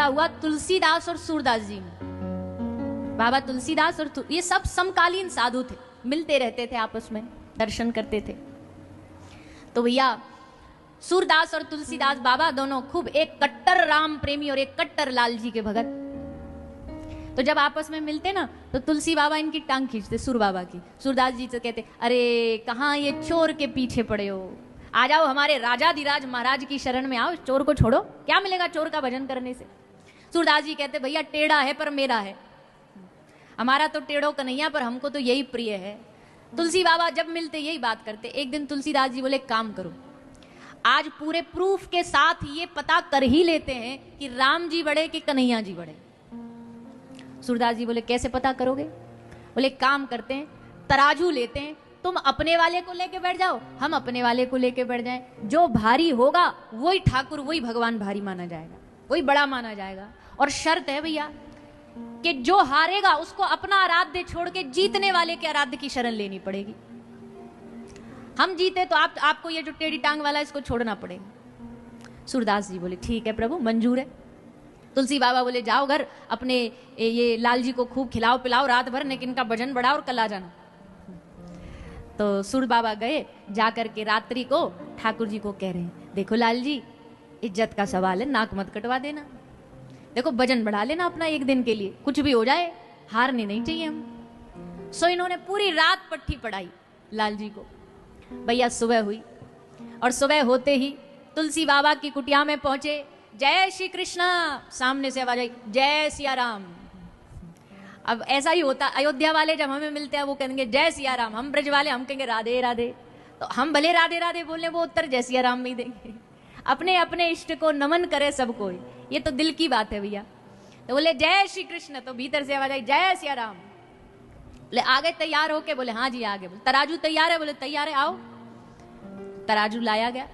झगड़ा हुआ तुलसीदास और सूरदास जी में। बाबा तुलसीदास और ये सब समकालीन साधु थे, मिलते रहते थे आपस में, दर्शन करते थे। तो भैया सूरदास और तुलसीदास बाबा दोनों खूब, एक कट्टर राम प्रेमी और एक कट्टर लाल जी के भगत। तो जब आपस में मिलते ना तो तुलसी बाबा इनकी टांग खींचते सूर बाबा की। सूरदास जी से कहते, अरे कहाँ ये चोर के पीछे पड़े हो, आ जाओ हमारे राजाधिराज महाराज की शरण में आओ, चोर को छोड़ो, क्या मिलेगा चोर का भजन करने से। सूरदास जी कहते, भैया टेढ़ा है पर मेरा है, हमारा तो टेढ़ो कन्हैया पर हमको तो यही प्रिय है। तुलसी बाबा जब मिलते यही बात करते। एक दिन तुलसीदास जी बोले, काम करो, आज पूरे प्रूफ के साथ ये पता कर ही लेते हैं कि राम जी बड़े कि कन्हैया जी बड़े। सूरदास जी बोले, कैसे पता करोगे? बोले, काम करते हैं, तराजू लेते हैं, तुम अपने वाले को लेके बैठ जाओ, हम अपने वाले को लेके बैठ जाएं, जो भारी होगा वही ठाकुर, वही भगवान भारी माना जाएगा, वही बड़ा माना जाएगा। और शर्त है भैया कि जो हारेगा उसको अपना आराध्य छोड़ के जीतने वाले के आराध्य की शरण लेनी पड़ेगी। हम जीते तो आपको ये जो टेढ़ी टांग वाला इसको छोड़ना पड़ेगा। सूरदास जी बोले, ठीक है प्रभु, मंजूर है। तुलसी बाबा बोले, जाओ घर अपने ये लाल जी को खूब खिलाओ पिलाओ रात भर, लेकिन इनका भजन बढ़ाओ और कल आ जाना। तो सूर बाबा गए, जाकर के रात्रि को ठाकुर जी को कह रहे हैं, देखो लाल जी, इज्जत का सवाल है, नाक मत कटवा देना, देखो भजन बढ़ा लेना अपना एक दिन के लिए, कुछ भी हो जाए हारने नहीं चाहिए हम। सो इन्होंने पूरी रात पट्टी पढ़ाई लाल जी को। भैया सुबह हुई और सुबह होते ही तुलसी बाबा की कुटिया में पहुंचे, जय श्री कृष्णा, सामने से आवाज आई, जय सिया राम। अब ऐसा ही होता, अयोध्या वाले जब हमें मिलते हैं वो कहेंगे जय सिया राम, हम ब्रज वाले हम कहेंगे राधे राधे। तो हम भले राधे राधे बोले, वो उत्तर जय सिया राम में ही देंगे। अपने अपने इष्ट को नमन करे सब कोई, ये तो दिल की बात है भैया। तो बोले जय श्री कृष्ण, तो भीतर से आवाज आई जय सिया राम। बोले आगे तैयार होके, बोले हाँ जी आगे। बोले तराजू तैयार है? बोले तैयार है, आओ। तराजू लाया गया।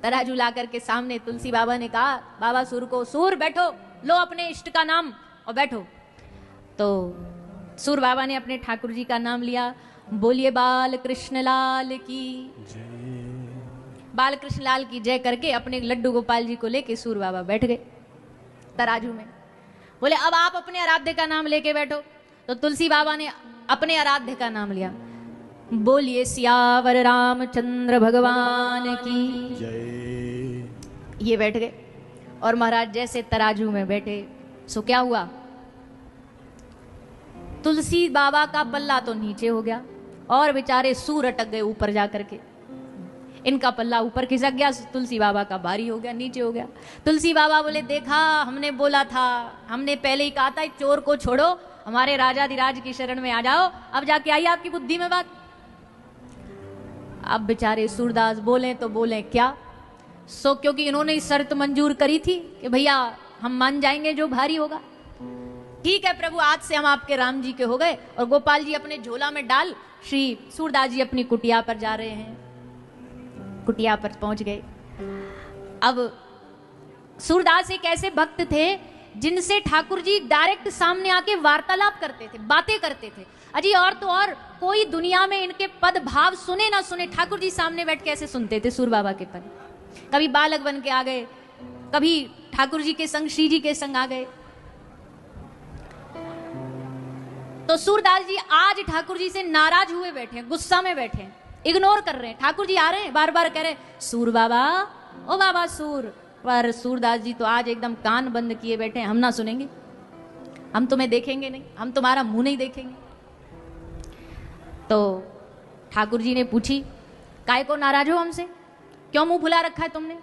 तराजू ला करके सामने तुलसी बाबा ने कहा, बाबा सूर को, सूर बैठो, लो अपने इष्ट का नाम और बैठो। तो सूर बाबा ने अपने ठाकुर जी का नाम लिया, बोलिए बाल कृष्ण लाल की, बाल कृष्ण लाल की जय करके अपने लड्डू गोपाल जी को लेके सूर बाबा बैठ गए तराजू में। बोले अब आप अपने आराध्य का नाम लेके बैठो। तो तुलसी बाबा ने अपने आराध्य का नाम लिया, बोलिए सियावर रामचंद्र भगवान की जय। ये बैठ गए और महाराज जैसे तराजू में बैठे, सो क्या हुआ, तुलसी बाबा का पल्ला तो नीचे हो गया और बेचारे सूर अटक गए ऊपर जाकर के। इनका पल्ला ऊपर खिसक गया, तुलसी बाबा का भारी हो गया, नीचे हो गया। तुलसी बाबा बोले, देखा हमने बोला था, हमने पहले ही कहा था चोर को छोड़ो, हमारे राजाधिराज की शरण में आ जाओ। अब जाके आई आपकी बुद्धि में बात। अब बेचारे सूरदास बोले तो बोले क्या, सो क्योंकि इन्होंने शर्त मंजूर करी थी कि भैया हम मान जाएंगे जो भारी होगा। ठीक है प्रभु, आज से हम आपके राम जी के हो गए। और गोपाल जी अपने झोला में डाल श्री सूरदास जी अपनी कुटिया पर जा रहे हैं। कुटिया पर पहुंच गए। अब सूरदास एक ऐसे भक्त थे जिनसे ठाकुर जी डायरेक्ट सामने आके वार्तालाप करते थे, बातें करते थे। अजी और तो और कोई दुनिया में इनके पद भाव सुने ना सुने, ठाकुर जी सामने बैठ के ऐसे सुनते थे सूर बाबा के पद। कभी बालक बन के आ गए, कभी ठाकुर जी के संग श्री जी के संग आ गए। तो सूरदास जी आज ठाकुर जी से नाराज हुए बैठे हैं, गुस्सा में बैठे हैं, इग्नोर कर रहे हैं। ठाकुर जी आ रहे हैं, बार बार कह रहे हैं सूर बाबा, ओ बाबा सूर। पर सूरदास जी तो आज एकदम कान बंद किए बैठे हैं, हम ना सुनेंगे, हम तुम्हें देखेंगे नहीं, हम तुम्हारा मुंह नहीं देखेंगे। तो ठाकुर जी ने पूछी, काय को नाराज हो हमसे, क्यों मुंह फुला रखा है तुमने?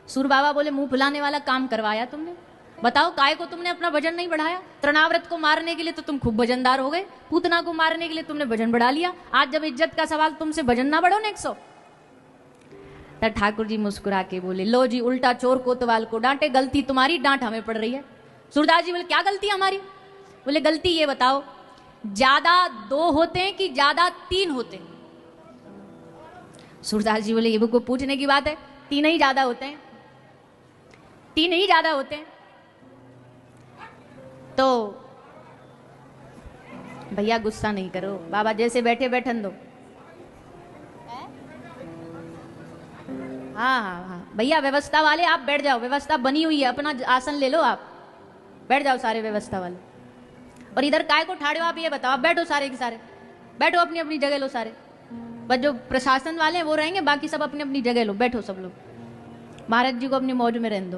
सूर बाबा बोले, मुंह फुलाने वाला काम करवाया तुमने, बताओ काय को तुमने अपना भजन नहीं बढ़ाया? तृणाव्रत को मारने के लिए तो तुम खूब भजनदार हो गए, पूतना को मारने के लिए तुमने भजन बढ़ा लिया, आज जब इज्जत का सवाल तुमसे भजन ना बढ़ो नेक्स्ट। तब ठाकुर जी मुस्कुरा के बोले, लो जी उल्टा चोर कोतवाल को डांटे, गलती तुम्हारी, डांट हमें पड़ रही है। सूरदास जी बोले, क्या गलती हमारी? बोले गलती ये बताओ, ज्यादा 2 होते हैं कि ज्यादा 3 होते हैं? सूरदास जी बोले, ये को पूछने की बात है, 3 ही ज्यादा होते हैं, 3 ही ज्यादा होते हैं। तो भैया गुस्सा नहीं करो, बाबा जैसे बैठे बैठन दो। हाँ हाँ हाँ भैया, व्यवस्था वाले आप बैठ जाओ, व्यवस्था बनी हुई है, अपना आसन ले लो आप। बैठ जाओ सारे व्यवस्था वाले। और इधर काय को ठाड़े हो आप, ये बताओ। आप बैठो सारे के सारे, बैठो अपनी अपनी जगह लो सारे। बस जो प्रशासन वाले हैं वो रहेंगे, बाकी सब अपनी अपनी जगह लो, बैठो सब लोग। महाराज जी को अपनी मौज में रहने दो।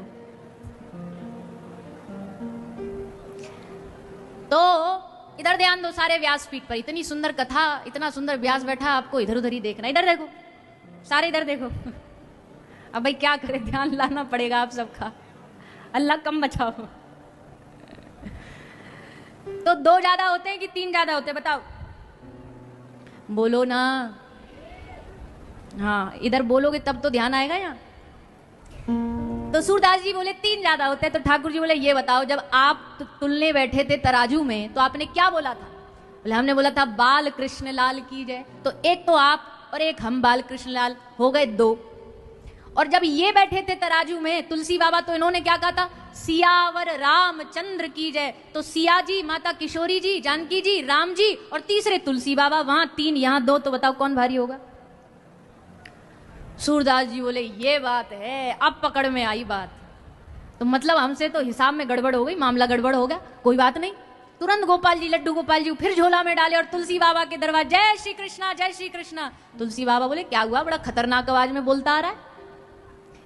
तो इधर ध्यान दो सारे व्यासपीठ पर। इतनी सुंदर कथा, इतना सुंदर व्यास बैठा, आपको इधर उधर ही देखना। इधर देखो सारे, इधर देखो। अब भाई क्या करे, ध्यान लाना पड़ेगा आप सबका। अल्लाह कम बचाओ। तो 2 ज्यादा होते हैं कि 3 ज्यादा होते हैं, बताओ? बोलो ना। हाँ, इधर बोलोगे तब तो ध्यान आएगा यहाँ। तो सूरदास जी बोले 3 ज्यादा होते हैं। तो ठाकुर जी बोले ये बताओ, जब आप तुलने बैठे थे तराजू में तो आपने क्या बोला था? बोले हमने बोला था बाल कृष्ण लाल की जय। तो एक तो आप और एक हम बाल कृष्ण लाल, हो गए 2। और जब ये बैठे थे तराजू में तुलसी बाबा, तो इन्होंने क्या कहा था? सियावर रामचंद्र की जय। तो सिया जी, माता किशोरी जी, जानकी जी, राम जी और तीसरे तुलसी बाबा। वहां 3, यहां 2, तो बताओ कौन भारी होगा? सूरदास जी बोले ये बात है, अब पकड़ में आई बात। तो मतलब हमसे तो हिसाब में गड़बड़ हो गई, मामला गड़बड़ हो गया। कोई बात नहीं, तुरंत गोपाल जी, लड्डू गोपाल जी फिर झोला में डाले और तुलसी बाबा के दरबार, जय श्री कृष्णा, जय श्री कृष्णा। तुलसी बाबा बोले क्या हुआ, बड़ा खतरनाक आवाज में बोलता आ रहा है,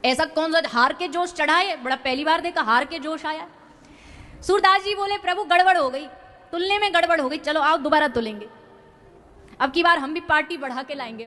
ऐसा कौन सा हार के जोश चढ़ाए? बड़ा पहली बार देखा हार के जोश आया। सूरदास जी बोले प्रभु गड़बड़ हो गई, तुलने में गड़बड़ हो गई, चलो आओ दोबारा तुलेंगे। अब की बार हम भी पार्टी बढ़ा के लाएंगे।